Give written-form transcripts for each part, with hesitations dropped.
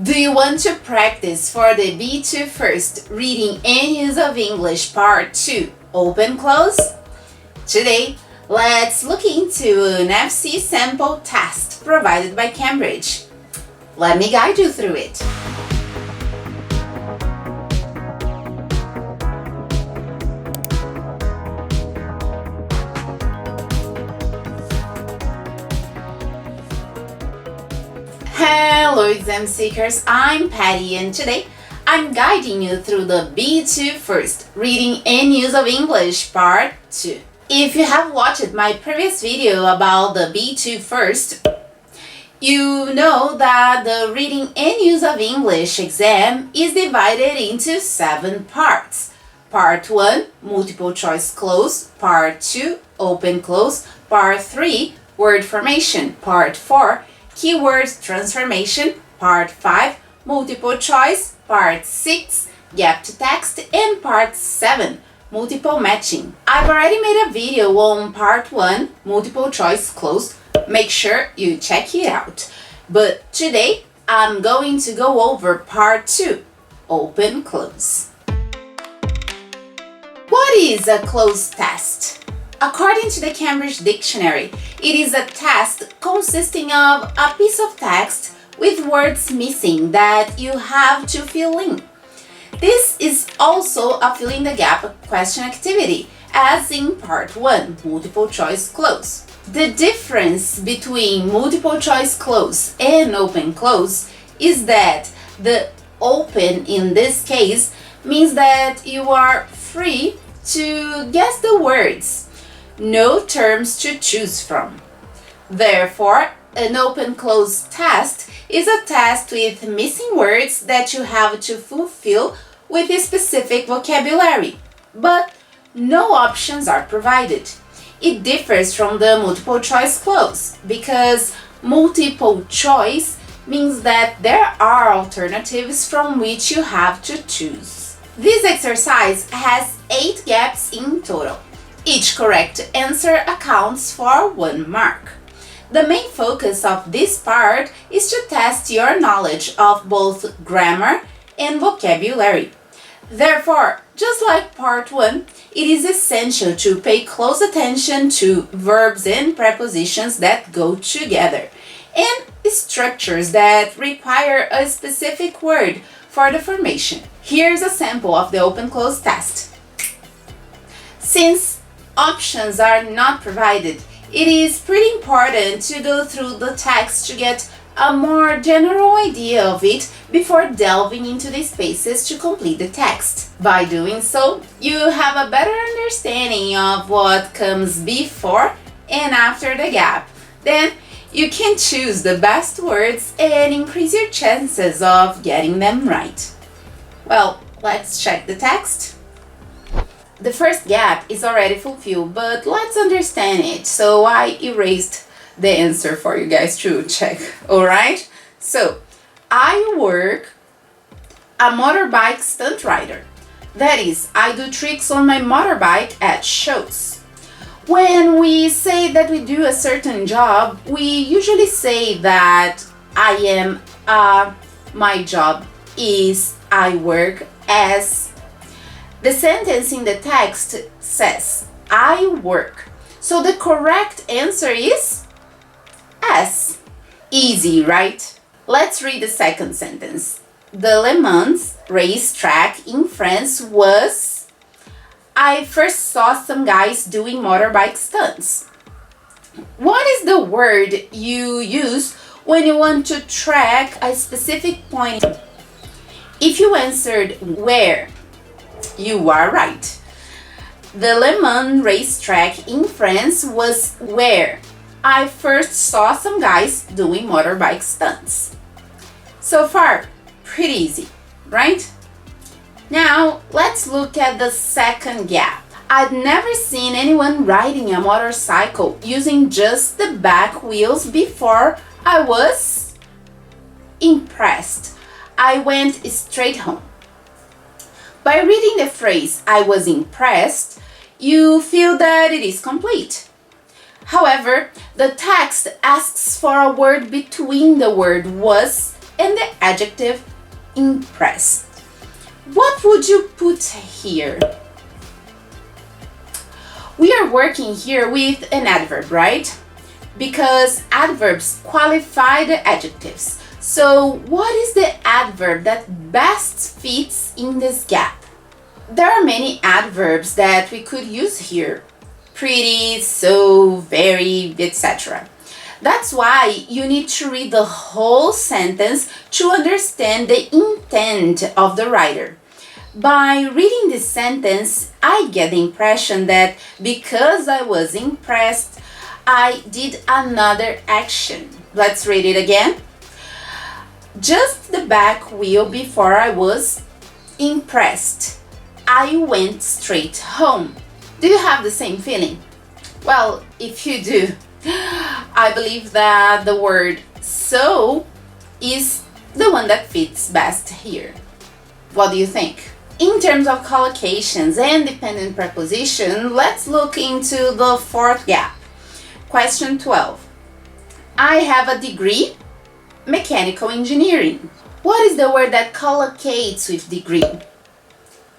Do you want to practice for the B2 First Reading and Use of English Part 2 Open Close? Today, let's look into an FC sample test provided by Cambridge. Let me guide you through it. Hello exam seekers, I'm Patty and today I'm guiding you through the B2 First Reading and Use of English Part 2. If you have watched my previous video about the B2 First, you know that the Reading and Use of English exam is divided into 7 parts. Part 1, Multiple Choice Cloze. Part 2, Open Close. Part 3, Word Formation. Part 4, Keyword Transformation. Part 5, Multiple Choice. Part 6, Gap to Text. And Part 7, Multiple Matching. I've already made a video on Part 1, Multiple Choice Cloze. Make sure you check it out. But today, I'm going to go over Part 2, Open Close. What is a cloze test? According to the Cambridge Dictionary, it is a test consisting of a piece of text with words missing that you have to fill in. This is also a fill in the gap question activity, as in Part 1, Multiple Choice Cloze. The difference between multiple choice cloze and open close is that the open in this case means that you are free to guess the words, no terms to choose from. Therefore, an open close test is a test with missing words that you have to fulfill with a specific vocabulary, but no options are provided. It differs from the multiple choice cloze because multiple choice means that there are alternatives from which you have to choose. This exercise has 8 gaps in total. Each correct answer accounts for 1 mark. The main focus of this part is to test your knowledge of both grammar and vocabulary. Therefore, just like Part 1, it is essential to pay close attention to verbs and prepositions that go together and structures that require a specific word for the formation. Here's a sample of the open-close test. Since options are not provided, it is pretty important to go through the text to get a more general idea of it before delving into the spaces to complete the text. By doing so, you have a better understanding of what comes before and after the gap. Then you can choose the best words and increase your chances of getting them right. Well, let's check the text. The first gap is already fulfilled, but let's understand it. So I erased the answer for you guys to check, alright? So, I work a motorbike stunt rider. That is, I do tricks on my motorbike at shows. When we say that we do a certain job, we usually say that I am, my job is, I work as. The sentence in the text says, I work. So the correct answer is S. Easy, right? Let's read the second sentence. The Le Mans racetrack in France was... I first saw some guys doing motorbike stunts. What is the word you use when you want to track a specific point? If you answered where, you are right. The Le Mans racetrack in France was where I first saw some guys doing motorbike stunts. So far, pretty easy, right? Now, let's look at the second gap. I'd never seen anyone riding a motorcycle using just the back wheels before. I was impressed. I went straight home. By reading the phrase, I was impressed, you feel that it is complete. However, the text asks for a word between the word was and the adjective impressed. What would you put here? We are working here with an adverb, right? Because adverbs qualify the adjectives. So what is the adverb that best fits in this gap? There are many adverbs that we could use here. Pretty, so, very, etc. That's why you need to read the whole sentence to understand the intent of the writer. By reading this sentence, I get the impression that because I was impressed, I did another action. Let's read it again. Just the back wheel before I was impressed, I went straight home. Do you have the same feeling? Well, if you do, I believe that the word so is the one that fits best here. What do you think? In terms of collocations and dependent preposition, let's look into the fourth gap. Question 12. I have a degree, mechanical engineering. What is the word that collocates with degree?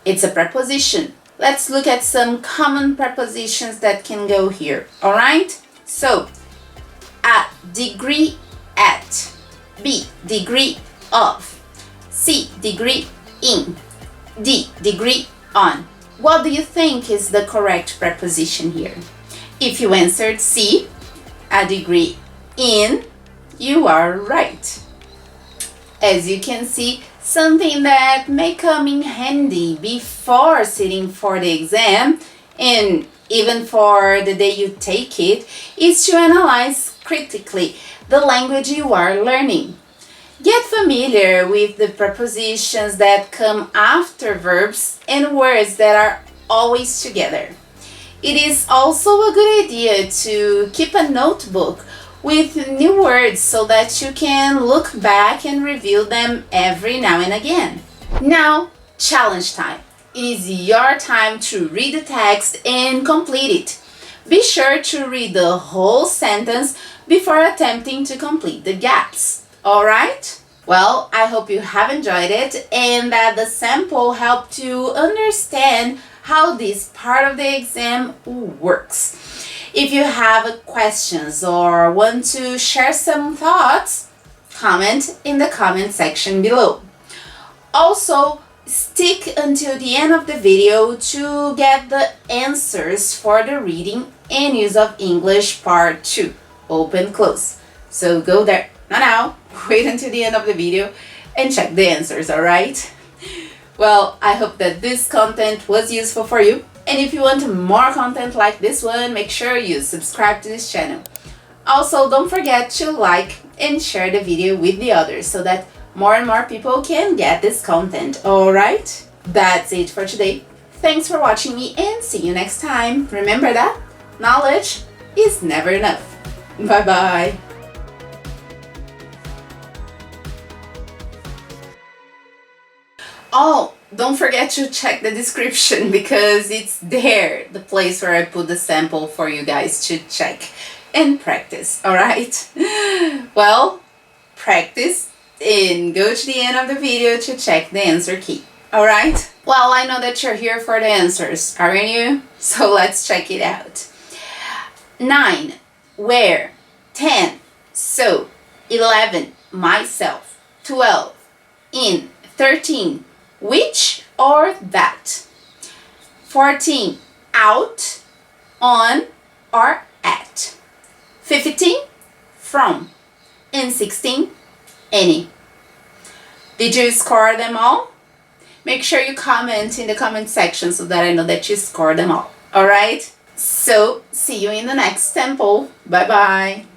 It's a preposition. Let's look at some common prepositions that can go here, alright? So, A, degree at. B, degree of. C, degree in. D, degree on. What do you think is the correct preposition here? If you answered C, a degree in, you are right. As you can see, something that may come in handy before sitting for the exam and even for the day you take it is to analyze critically the language you are learning. Get familiar with the prepositions that come after verbs and words that are always together. It is also a good idea to keep a notebook with new words so that you can look back and review them every now and again. Now, challenge time. It is your time to read the text and complete it. Be sure to read the whole sentence before attempting to complete the gaps. Alright? Well, I hope you have enjoyed it and that the sample helped you understand how this part of the exam works. If you have questions or want to share some thoughts, comment in the comment section below. Also, stick until the end of the video to get the answers for the reading and use of English part 2, open close. So go there, not now, wait until the end of the video and check the answers, alright? Well, I hope that this content was useful for you. And if you want more content like this one, make sure you subscribe to this channel. Also, don't forget to like and share the video with the others so that more and more people can get this content, alright? That's it for today. Thanks for watching me and see you next time. Remember that knowledge is never enough. Bye bye. Oh, don't forget to check the description because it's there, the place where I put the sample for you guys to check and practice, alright? Well, practice and go to the end of the video to check the answer key, alright? Well, I know that you're here for the answers, aren't you? So let's check it out. 9, where. 10, so. 11, myself. 12, in. 13, which or that. 14, out, on, or at. 15, from. And 16, any. Did you score them all? Make sure you comment in the comment section so that I know that you scored them all. Alright? So, see you in the next sample. Bye bye.